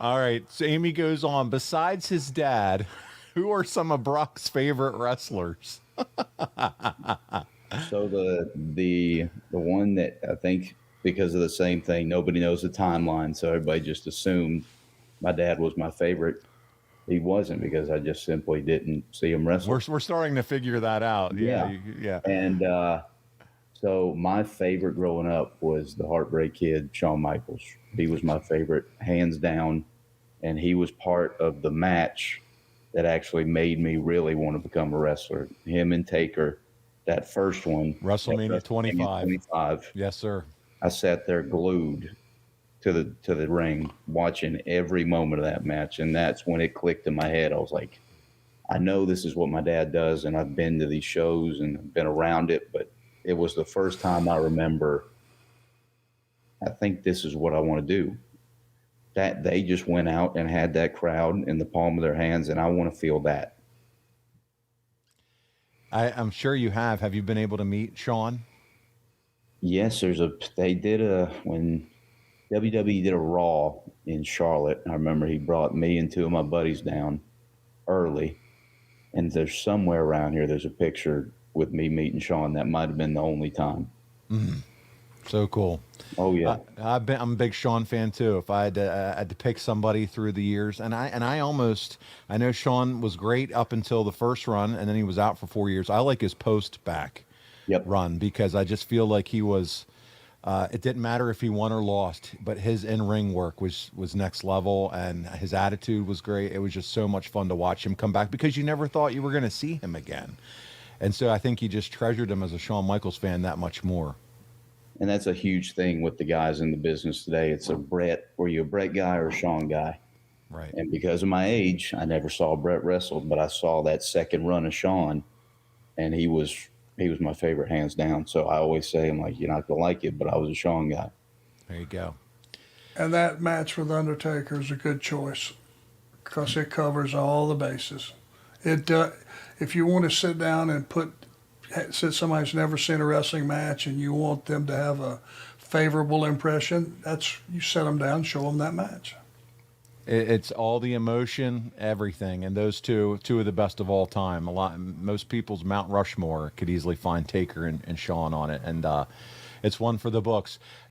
All right. So Amy goes on. Besides his dad, who are some of Brock's favorite wrestlers? So the one that I think because of the same thing, nobody knows the timeline, so everybody just assumed my dad was my favorite. He wasn't because I just simply didn't see him wrestle. We're starting to figure that out. Yeah. Yeah, Yeah. and so my favorite growing up was the Heartbreak Kid, Shawn Michaels. He was my favorite, hands down, and he was part of the match that actually made me really want to become a wrestler. Him and Taker, that first one, WrestleMania 25. 25. Yes, sir. I sat there glued to the ring, watching every moment of that match, and that's when it clicked in my head. I was like, I know this is what my dad does, and I've been to these shows and been around it, but it was the first time I remember. I think this is what I want to do. That they just went out and had that crowd in the palm of their hands, and I want to feel that. I'm sure you have. Have you been able to meet Shawn? Yes, when WWE did a Raw in Charlotte. I remember he brought me and two of my buddies down early, and there's somewhere around here there's a picture with me meeting Shawn. That might have been the only time. So cool. Oh yeah, I'm a big Shawn fan too. If I had to pick somebody through the years, and I know Shawn was great up until the first run, and then he was out for 4 years. I like his post back yep. run because I just feel like he was. It didn't matter if he won or lost, but his in-ring work was next level, and his attitude was great. It was just so much fun to watch him come back because you never thought you were going to see him again, and so I think you just treasured him as a Shawn Michaels fan that much more. And that's a huge thing with the guys in the business today. It's a Brett. Were you a Brett guy or a Shawn guy? Right. And because of my age, I never saw Brett wrestle, but I saw that second run of Shawn, and he was my favorite hands down. So I always say, I'm like, you're not gonna like it, but I was a Shawn guy. There you go. And that match with Undertaker is a good choice because it covers all the bases. If you want to sit down and since somebody's never seen a wrestling match and you want them to have a favorable impression, you set them down, show them that match. It's all the emotion, everything, and those two of the best of all time. Most people's Mount Rushmore could easily find Taker and Shawn on it, and it's one for the books.